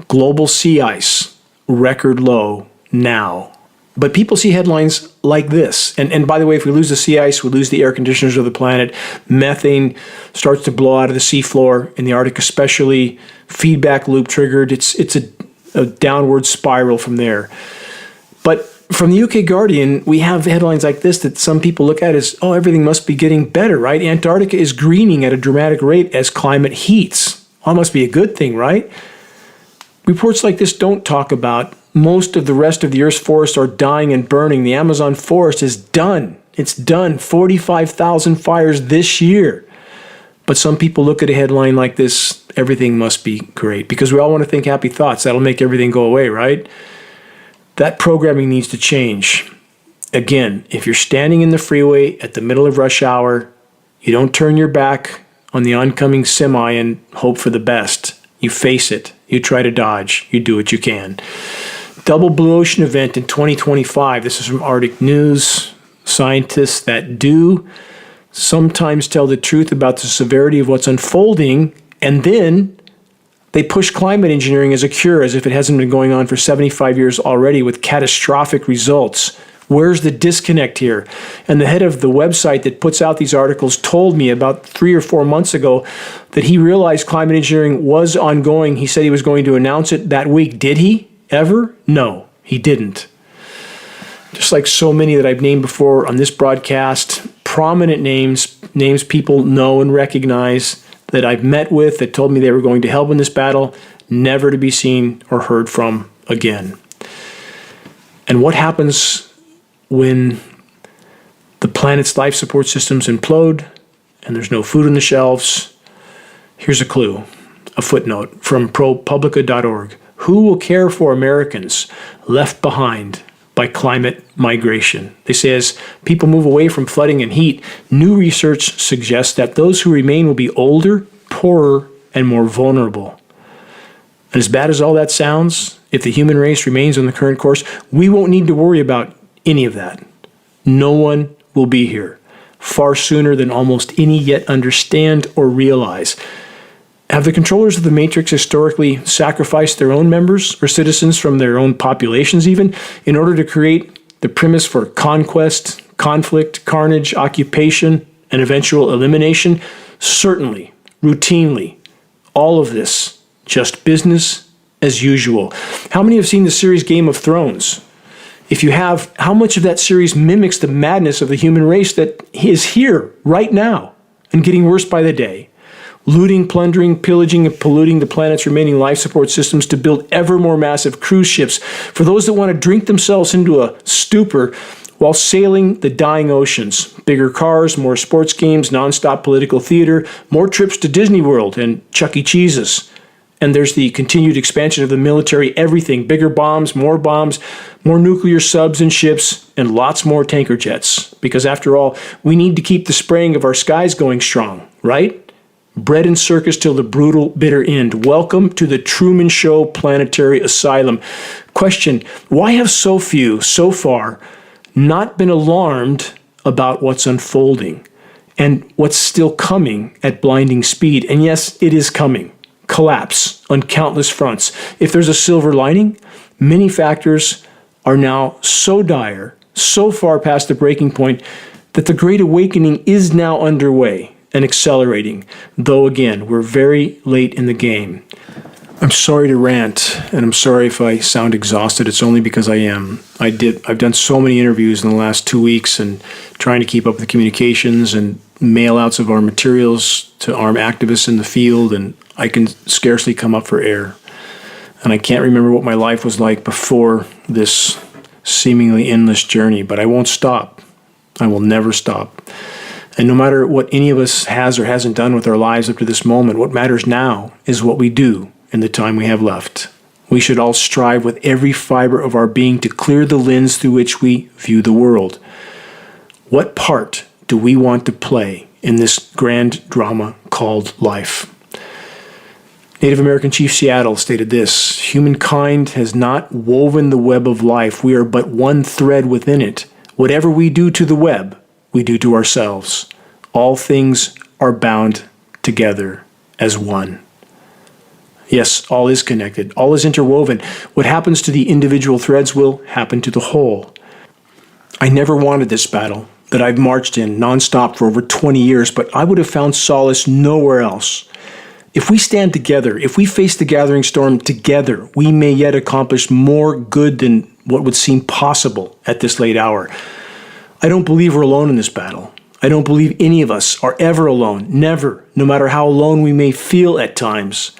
Speaker 2: global sea ice, record low now. But people see headlines like this. And by the way, if we lose the sea ice, we lose the air conditioners of the planet. Methane starts to blow out of the seafloor, in the Arctic especially. Feedback loop triggered. It's a a downward spiral from there. But from the UK Guardian, we have headlines like this that some people look at as, oh, everything must be getting better, right? Antarctica is greening at a dramatic rate as climate heats. Well, that must be a good thing, right? Reports like this don't talk about most of the rest of the Earth's forests are dying and burning. The Amazon forest is done. It's done. 45,000 fires this year. But some people look at a headline like this, everything must be great, because we all want to think happy thoughts. That'll make everything go away, right? That programming needs to change. Again, if you're standing in the freeway at the middle of rush hour, you don't turn your back on the oncoming semi and hope for the best. You face it. You try to dodge. You do what you can. Double blue ocean event in 2025. This is from Arctic News. Scientists that do sometimes tell the truth about the severity of what's unfolding, and then they push climate engineering as a cure, as if it hasn't been going on for 75 years already, with catastrophic results. Where's the disconnect here? And the head of the website that puts out these articles told me about 3 or 4 months ago that he realized climate engineering was ongoing. He said he was going to announce it that week. Did he ever? No, he didn't. Just like so many that I've named before on this broadcast, prominent names people know and recognize that I've met with, that told me they were going to help in this battle, never to be seen or heard from again. And what happens when the planet's life support systems implode and there's no food on the shelves? Here's a clue, a footnote from ProPublica.org. Who will care for Americans left behind by climate migration? They say as people move away from flooding and heat, new research suggests that those who remain will be older, poorer, and more vulnerable. And as bad as all that sounds, if the human race remains on the current course, we won't need to worry about any of that. No one will be here far sooner than almost any yet understand or realize. Have the controllers of the Matrix historically sacrificed their own members or citizens from their own populations even in order to create the premise for conquest, conflict, carnage, occupation, and eventual elimination? Certainly, routinely. All of this, just business as usual. How many have seen the series Game of Thrones? If you have, how much of that series mimics the madness of the human race that is here right now and getting worse by the day? Looting, plundering, pillaging, and polluting the planet's remaining life support systems to build ever more massive cruise ships for those that want to drink themselves into a stupor while sailing the dying oceans. Bigger cars, more sports games, nonstop political theater, more trips to Disney World and Chuck E. Cheese's. And there's the continued expansion of the military, everything, bigger bombs, more nuclear subs and ships, and lots more tanker jets. Because after all, we need to keep the spraying of our skies going strong, right? Bread and circus till the brutal, bitter end. Welcome to the Truman Show Planetary Asylum. Question, why have so few, so far, not been alarmed about what's unfolding and what's still coming at blinding speed? And yes, it is coming. Collapse on countless fronts. If there's a silver lining, many factors are now so dire, so far past the breaking point, that the Great Awakening is now underway and accelerating, though again, we're very late in the game. I'm sorry to rant, and I'm sorry if I sound exhausted. It's only because I am. I've done so many interviews in the last 2 weeks and trying to keep up with the communications and mail outs of our materials to armed activists in the field, and I can scarcely come up for air. And I can't remember what my life was like before this seemingly endless journey, but I won't stop. I will never stop. And no matter what any of us has or hasn't done with our lives up to this moment, what matters now is what we do in the time we have left. We should all strive with every fiber of our being to clear the lens through which we view the world. What part do we want to play in this grand drama called life? Native American Chief Seattle stated this: humankind has not woven the web of life. We are but one thread within it. Whatever we do to the web, we do to ourselves. All things are bound together as one. Yes, all is connected. All is interwoven. What happens to the individual threads will happen to the whole. I never wanted this battle that I've marched in nonstop for over 20 years, but I would have found solace nowhere else. If we stand together, if we face the gathering storm together, we may yet accomplish more good than what would seem possible at this late hour. I don't believe we're alone in this battle. I don't believe any of us are ever alone, never, no matter how alone we may feel at times.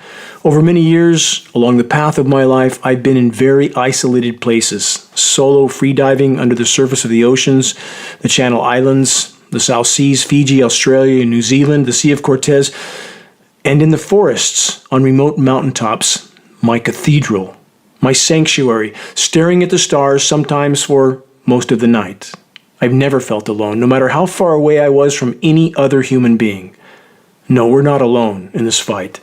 Speaker 2: Over many years, along the path of my life, I've been in very isolated places, solo freediving under the surface of the oceans, the Channel Islands, the South Seas, Fiji, Australia, New Zealand, the Sea of Cortez, and in the forests on remote mountaintops, my cathedral, my sanctuary, staring at the stars sometimes for most of the night. I've never felt alone, no matter how far away I was from any other human being. No, we're not alone in this fight.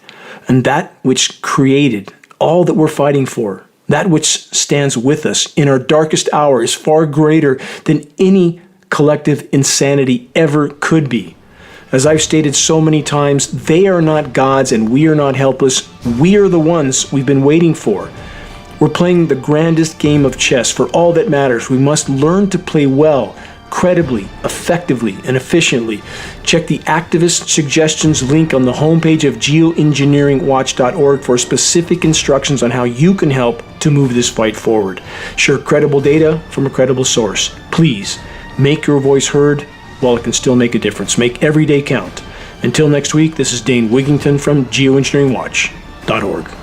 Speaker 2: And that which created all that we're fighting for, that which stands with us in our darkest hour, is far greater than any collective insanity ever could be. As I've stated so many times, they are not gods and we are not helpless. We are the ones we've been waiting for. We're playing the grandest game of chess. For all that matters, we must learn to play well, credibly, effectively, and efficiently. Check the activist suggestions link on the homepage of geoengineeringwatch.org for specific instructions on how you can help to move this fight forward. Share credible data from a credible source. Please, make your voice heard while it can still make a difference. Make every day count. Until next week, this is Dane Wigington from geoengineeringwatch.org.